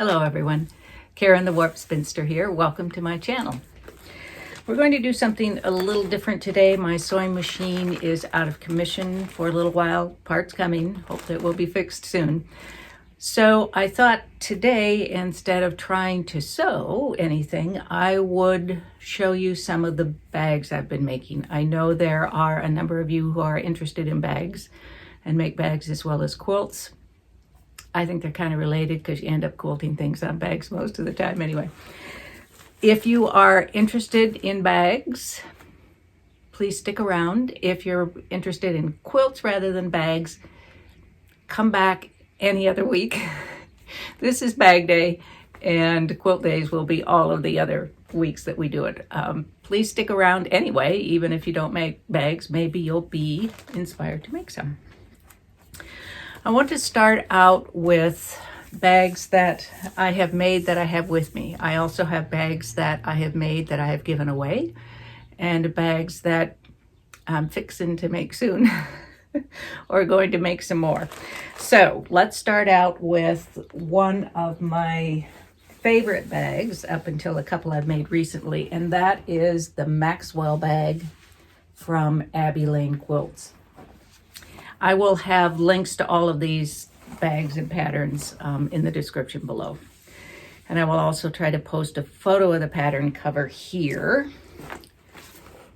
Hello everyone, Karen the Warp Spinster here. Welcome to my channel. We're going to do something a little different today. My sewing machine is out of commission for a little while. Parts coming, hopefully it will be fixed soon. So I thought today, instead of trying to sew anything, I would show you some of the bags I've been making. I know there are a number of you who are interested in bags and make bags as well as quilts. I think they're kind of related because you end up quilting things on bags most of the time anyway. If you are interested in bags, please stick around. If you're interested in quilts rather than bags, come back any other week. This is bag day and quilt days will be all of the other weeks that we do it. Please stick around anyway, even if you don't make bags, maybe you'll be inspired to make some. I want to start out with bags that I have made that I have with me. I also have bags that I have made that I have given away and bags that I'm fixing to make soon or going to make some more. So let's start out with one of my favorite bags up until a couple I've made recently, and that is the Maxwell bag from Abbey Quilts. I will have links to all of these bags and patterns in the description below. And I will also try to post a photo of the pattern cover here.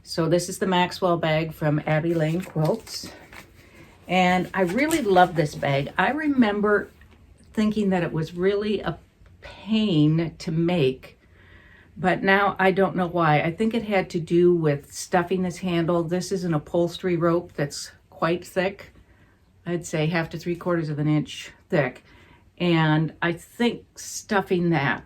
So this is the Maxwell bag from Abbey Quilts. And I really love this bag. I remember thinking that it was really a pain to make, but now I don't know why. I think it had to do with stuffing this handle. This is an upholstery rope that's quite thick. I'd say 1/2 to 3/4 of an inch thick. And I think stuffing the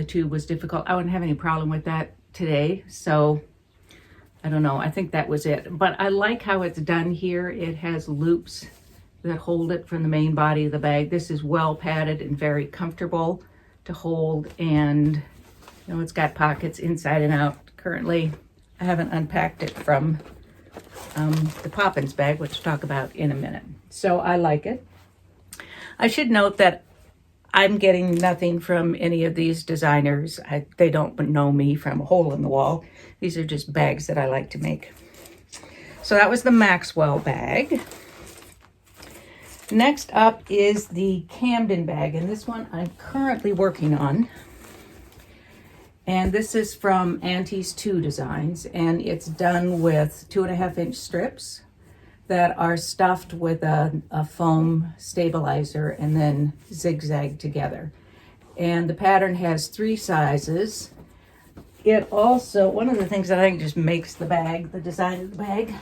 tube was difficult. I wouldn't have any problem with that today. So I don't know, I think that was it. But I like how it's done here. It has loops that hold it from the main body of the bag. This is well padded and very comfortable to hold. And you know, it's got pockets inside and out. Currently, I haven't unpacked it from the Poppins bag, which we'll talk about in a minute. So I like it. I should note that I'm getting nothing from any of these designers. They don't know me from a hole in the wall. These are just bags that I like to make. So that was the Maxwell bag. Next up is the Camden bag, and this one I'm currently working on. And this is from Aunties 2 Designs, and it's done with 2.5 inch strips that are stuffed with a foam stabilizer and then zigzag together. And the pattern has 3 sizes. It also, one of the things that I think just makes the bag, the design of the bag,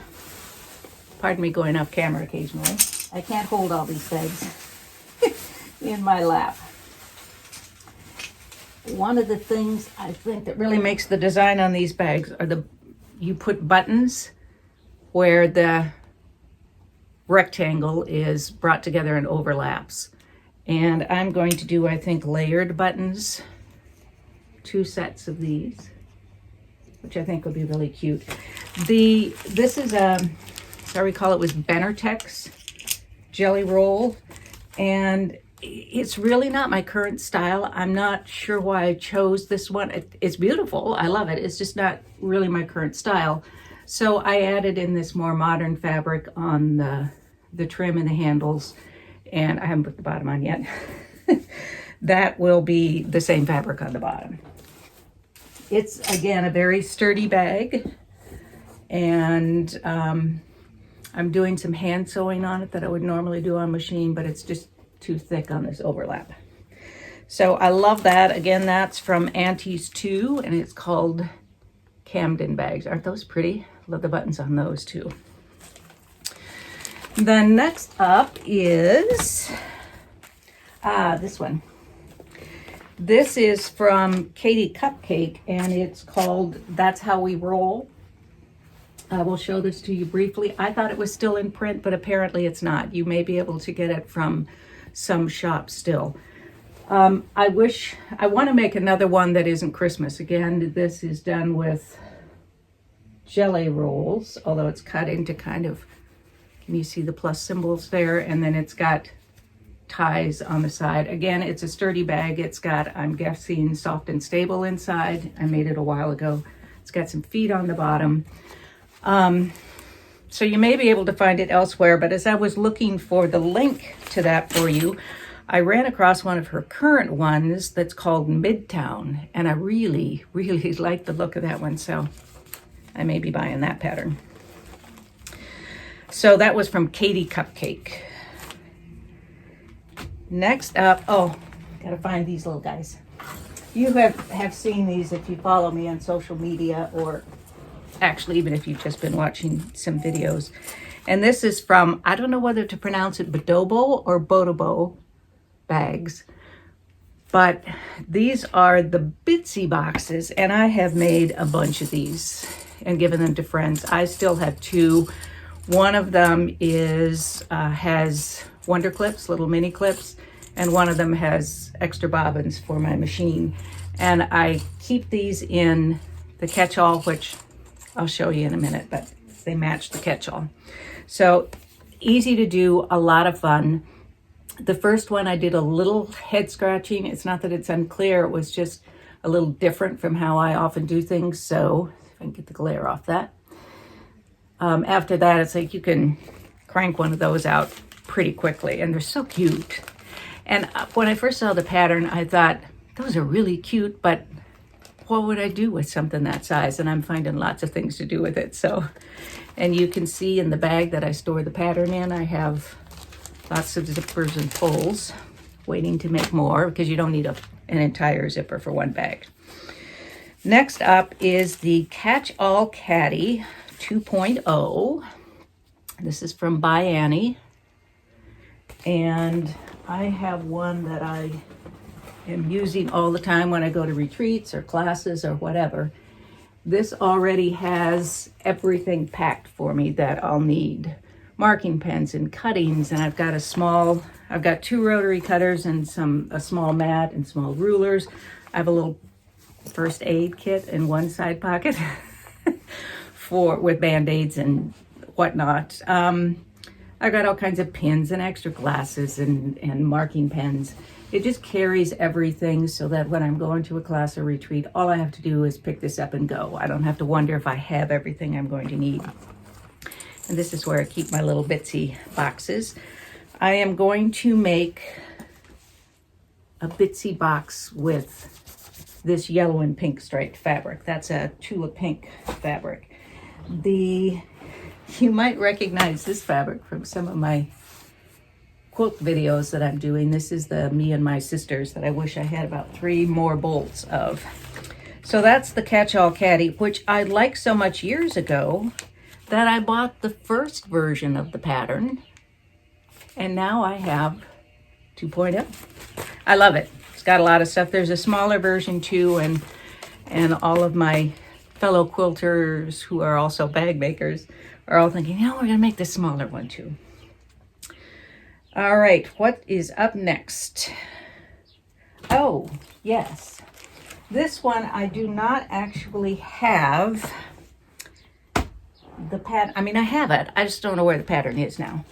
pardon me going off camera occasionally, I can't hold all these bags in my lap. One of the things I think that really makes the design on these bags are you put buttons where the rectangle is brought together and overlaps. And I'm going to do, I think, layered buttons, 2 sets of these, which I think will be really cute. This is if I recall, it was Bendertex jelly roll, and it's really not my current style. I'm not sure why I chose this one. It's beautiful, I love it. It's just not really my current style. So I added in this more modern fabric on the trim and the handles, and I haven't put the bottom on yet. That will be the same fabric on the bottom. It's, again, a very sturdy bag, and I'm doing some hand sewing on it that I would normally do on machine, but it's just too thick on this overlap. So I love that. Again, that's from Aunties 2, and it's called Camden bags. Aren't those pretty? Love the buttons on those too. Then next up is this one. This is from Kati Cupcake, and it's called That's How We Roll. I will show this to you briefly. I thought it was still in print, but apparently it's not. You may be able to get it from some shops still. I want to make another one that isn't Christmas. Again, this is done with jelly rolls, although it's cut into kind of, can you see the plus symbols there? And then it's got ties on the side. Again, it's a sturdy bag. It's got, I'm guessing, soft and stable inside. I made it a while ago. It's got some feet on the bottom. So you may be able to find it elsewhere, but as I was looking for the link to that for you, I ran across one of her current ones that's called Midtown, and I really, really like the look of that one, so I may be buying that pattern. So that was from Kati Cupcake. Next up, oh, gotta find these little guys. You have seen these if you follow me on social media, or actually even if you've just been watching some videos. And this is from, I don't know whether to pronounce it Bodobo or Bodobo bags, but these are the Bitsy boxes, and I have made a bunch of these and given them to friends. I still have two. One of them is has wonder clips, little mini clips, and one of them has extra bobbins for my machine. And I keep these in the catch-all, which I'll show you in a minute, but they match the catch-all. So easy to do, a lot of fun. The first one I did a little head scratching. It's not that it's unclear, it was just a little different from how I often do things. So if I can get the glare off that. After that, it's like you can crank one of those out pretty quickly, and they're so cute. And when I first saw the pattern, I thought, those are really cute, but what would I do with something that size? And I'm finding lots of things to do with it. So, and you can see in the bag that I store the pattern in, I have lots of zippers and pulls, waiting to make more, because you don't need an entire zipper for one bag. Next up is the Cath All Caddy 2.0. This is from byAnnie, and I have one that I am using all the time when I go to retreats or classes or whatever. This already has everything packed for me that I'll need. Marking pens and cuttings, and I've got two rotary cutters and a small mat and small rulers. I have a little first aid kit in one side pocket with band-aids and whatnot. I've got all kinds of pins and extra glasses and marking pens. It just carries everything so that when I'm going to a class or retreat, all I have to do is pick this up and go. I don't have to wonder if I have everything I'm going to need. And this is where I keep my little Bitsy boxes. I am going to make a Bitsy box with this yellow and pink striped fabric. That's a Tula pink fabric. You might recognize this fabric from some of my quilt videos that I'm doing. This is the Me and My Sisters that I wish I had about 3 more bolts of. So that's the Cath All Caddy, which I liked so much years ago that I bought the first version of the pattern, and now I have 2.0. I love it. It's got a lot of stuff. There's a smaller version too, and all of my fellow quilters who are also bag makers are all thinking, we're gonna make this smaller one too. All right, what is up next? Oh, yes. This one I do not actually have the pattern. I mean, I have it. I just don't know where the pattern is now.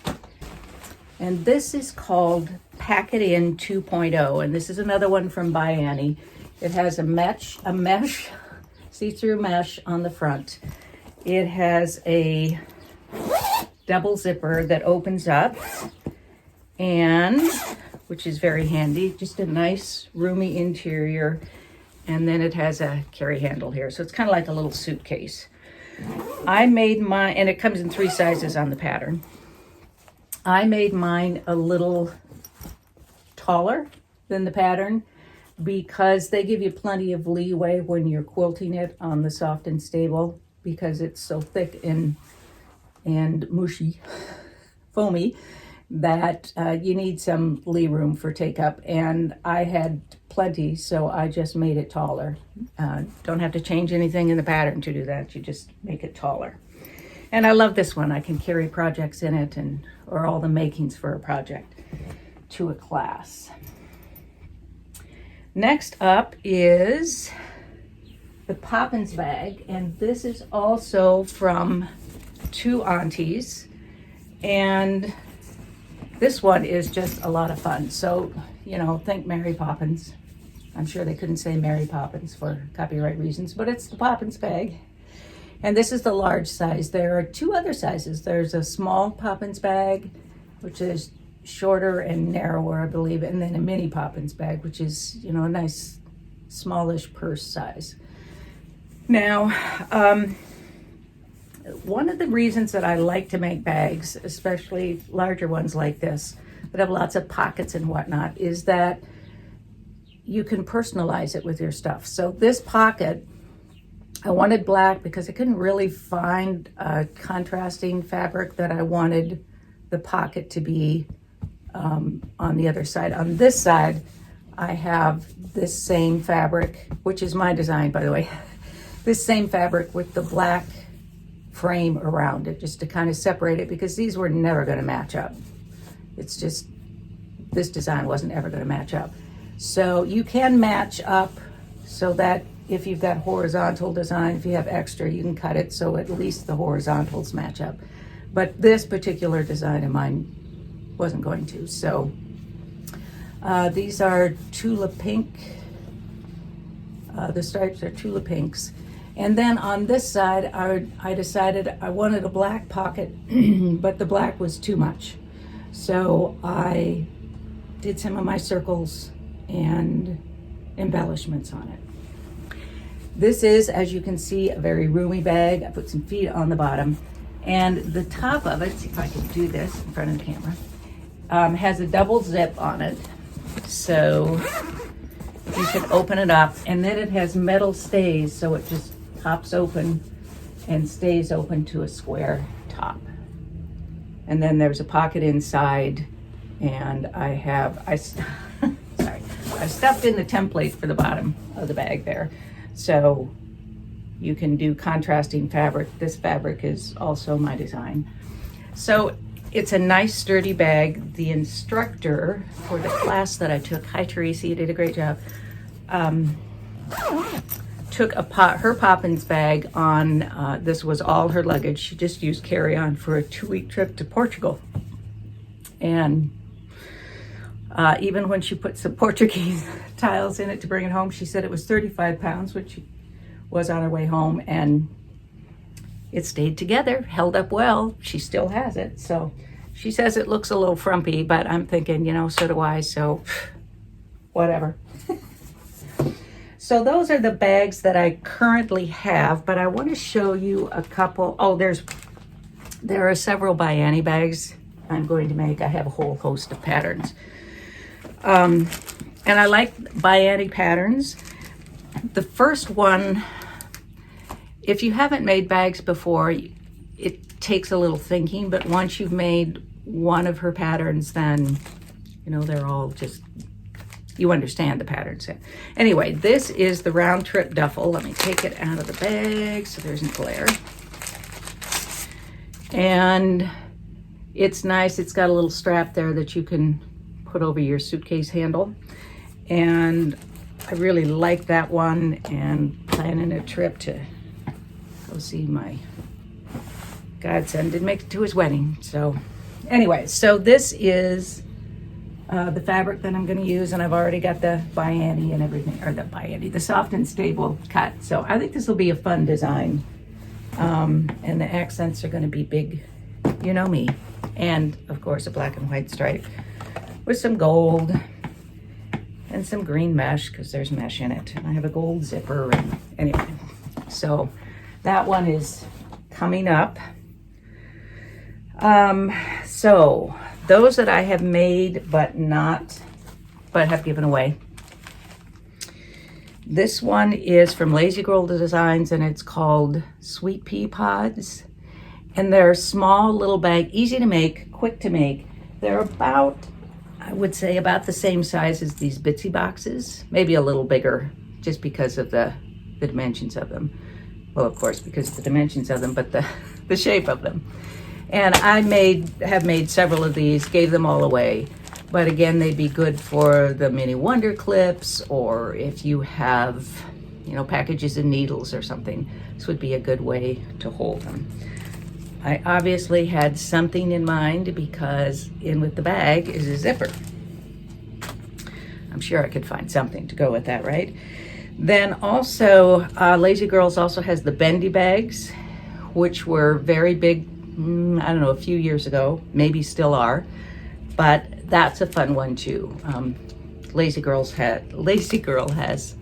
And this is called Pack It In 2.0. And this is another one from byAnnie. It has a mesh, see-through mesh on the front. It has a double zipper that opens up, and which is very handy. Just a nice roomy interior. And then it has a carry handle here. So it's kind of like a little suitcase. I made mine, and it comes in 3 sizes on the pattern. I made mine a little taller than the pattern because they give you plenty of leeway when you're quilting it on the soft and stable, because it's so thick and mushy, foamy, that you need some lee room for take up, and I had plenty, so I just made it taller. Don't have to change anything in the pattern to do that. You just make it taller. And I love this one. I can carry projects in it, or all the makings for a project to a class. Next up is the Poppins Bag, and this is also from 2 Aunties, and This one is just a lot of fun. So, you know, think Mary Poppins. I'm sure they couldn't say Mary Poppins for copyright reasons, but it's the Poppins bag. And this is the large size. There are two other sizes. There's a small Poppins bag, which is shorter and narrower, I believe, and then a mini Poppins bag, which is, you know, a nice smallish purse size. Now, one of the reasons that I like to make bags, especially larger ones like this, that have lots of pockets and whatnot, is that you can personalize it with your stuff. So this pocket, I wanted black because I couldn't really find a contrasting fabric that I wanted the pocket to be on the other side. On this side, I have this same fabric, which is my design, by the way, this same fabric with the black frame around it, just to kind of separate it, because these were never going to match up. It's just, this design wasn't ever going to match up. So you can match up so that if you've got horizontal design, if you have extra, you can cut it so at least the horizontals match up. But this particular design of mine wasn't going to. So these are Tula Pink. The stripes are Tula Pinks. And then on this side, I decided I wanted a black pocket, but the black was too much. So I did some of my circles and embellishments on it. This is, as you can see, a very roomy bag. I put some feet on the bottom. And the top of it, see if I can do this in front of the camera, has a double zip on it. So you can open it up, and then it has metal stays, so it just pops open and stays open to a square top. And then there's a pocket inside, and I stuffed in the template for the bottom of the bag there. So you can do contrasting fabric. This fabric is also my design. So it's a nice sturdy bag. The instructor for the class that I took, hi Teresa, you did a great job, took her Poppins bag on, this was all her luggage. She just used carry-on for a 2-week trip to Portugal. And even when she put some Portuguese tiles in it to bring it home, she said it was 35 pounds, which was on her way home, and it stayed together, held up well. She still has it. So she says it looks a little frumpy, but I'm thinking, you know, so do I, so whatever. So those are the bags that I currently have, but I want to show you a couple. Oh, there are several byAnnie bags I'm going to make. I have a whole host of patterns. And I like byAnnie patterns. The first one, if you haven't made bags before, it takes a little thinking, but once you've made one of her patterns, then, you know, they're all just, you understand the patterns. Anyway, this is the round Trip Duffle. Let me take it out of the bag so there isn't glare. And it's nice. It's got a little strap there that you can put over your suitcase handle. And I really like that one, and planning a trip to go see my godson. Didn't make it to his wedding. So anyway, so this is the fabric that I'm going to use, and I've already got the byAnnie and everything, or the soft and stable cut. So I think this will be a fun design. And the accents are going to be big, you know me. And of course a black and white stripe with some gold and some green mesh, because there's mesh in it. And I have a gold zipper, and anyway. So that one is coming up. So those that I have made but have given away. This one is from Lazy Girl Designs, and it's called Sweet Pea Pods. And they're small little bag, easy to make, quick to make. They're about, I would say, about the same size as these Bitsy boxes, maybe a little bigger, just because of the dimensions of them. Well, of course, because of the dimensions of them, but the shape of them. And I have made several of these, gave them all away. But again, they'd be good for the mini wonder clips, or if you have, you know, packages of needles or something. This would be a good way to hold them. I obviously had something in mind because in with the bag is a zipper. I'm sure I could find something to go with that, right? Then also, Lazy Girls also has the Bendy bags, which were very big, I don't know, a few years ago, maybe still are, but that's a fun one too. Lazy Girl has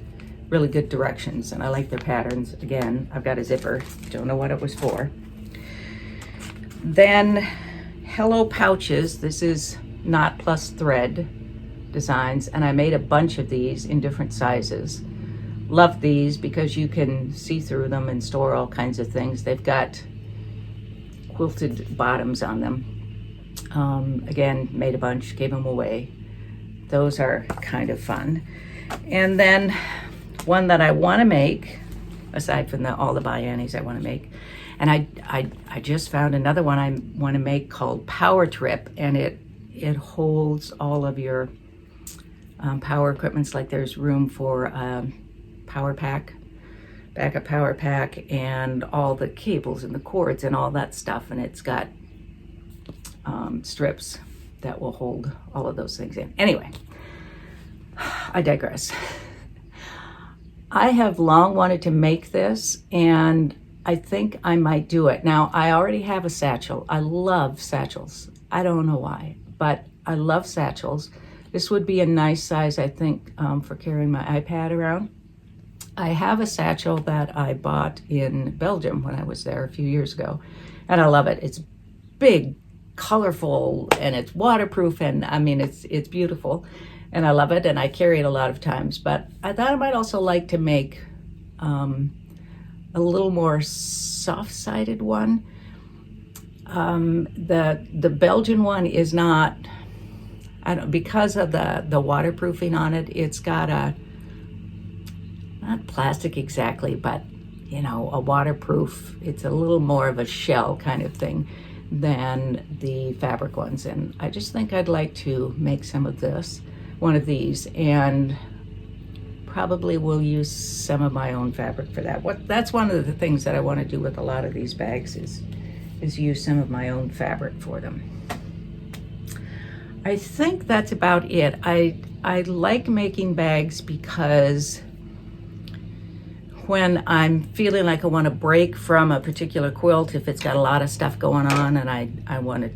really good directions, and I like their patterns. Again, I've got a zipper, don't know what it was for. Then Hello Pouches, this is knot plus thread designs, and I made a bunch of these in different sizes. Love these because you can see through them and store all kinds of things. They've got quilted bottoms on them. Again, made a bunch, gave them away. Those are kind of fun. And then one that I want to make, aside from all the byAnnies I want to make, and I just found another one I want to make called Power Trip, and it holds all of your power equipments. Like there's room for power pack, backup power pack, and all the cables and the cords and all that stuff, and it's got strips that will hold all of those things in. Anyway, I digress. I have long wanted to make this, and I think I might do it. Now, I already have a satchel. I love satchels. I don't know why, but I love satchels. This would be a nice size, I think, for carrying my iPad around. I have a satchel that I bought in Belgium when I was there a few years ago, and I love it. It's big, colorful, and it's waterproof, and I mean, it's beautiful, and I love it, and I carry it a lot of times. But I thought I might also like to make a little more soft-sided one. The Belgian one is not, I don't, because of the waterproofing on it, it's got a, not plastic exactly, but you know, a waterproof, it's a little more of a shell kind of thing than the fabric ones. And I just think I'd like to make some of this, one of these, and probably will use some of my own fabric for that. That's one of the things that I want to do with a lot of these bags is use some of my own fabric for them. I think that's about it. I like making bags because when I'm feeling like I want to break from a particular quilt, if it's got a lot of stuff going on and I want to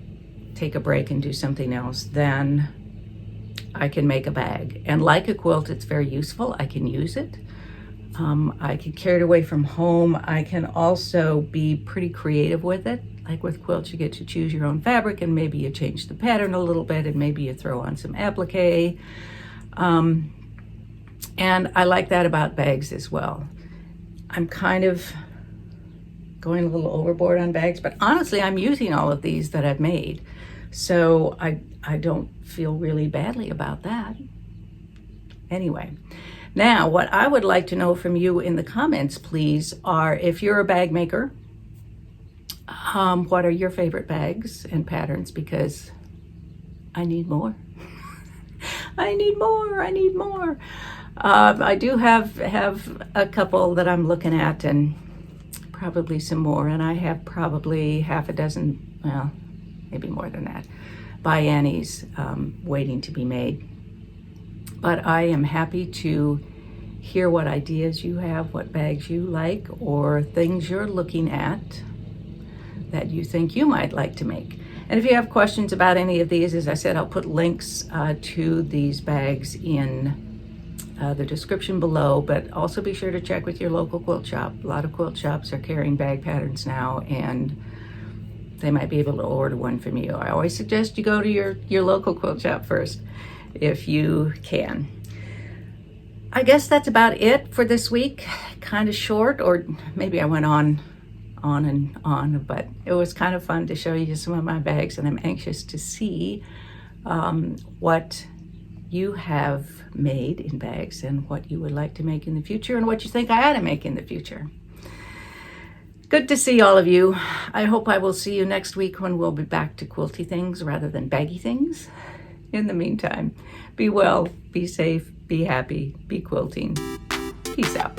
take a break and do something else, then I can make a bag. And like a quilt, it's very useful. I can use it. I can carry it away from home. I can also be pretty creative with it. Like with quilts, you get to choose your own fabric, and maybe you change the pattern a little bit, and maybe you throw on some applique. And I like that about bags as well. I'm kind of going a little overboard on bags, but honestly, I'm using all of these that I've made. So I don't feel really badly about that. Anyway, now what I would like to know from you in the comments, please, are if you're a bag maker, what are your favorite bags and patterns? Because I need more. I need more. I do have a couple that I'm looking at, and probably some more, and I have probably half a dozen, well, maybe more than that, byAnnies waiting to be made. But I am happy to hear what ideas you have, what bags you like, or things you're looking at that you think you might like to make. And if you have questions about any of these, as I said, I'll put links to these bags in the description below, but also be sure to check with your local quilt shop. A lot of quilt shops are carrying bag patterns now, and they might be able to order one from you. I always suggest you go to your local quilt shop first, if you can. I guess that's about it for this week. Kind of short, or maybe I went on and on, but it was kind of fun to show you some of my bags, and I'm anxious to see what you have made in bags and what you would like to make in the future and what you think I ought to make in the future. Good to see all of you. I hope I will see you next week when we'll be back to quilty things rather than baggy things. In the meantime, be well, be safe, be happy, be quilting. Peace out.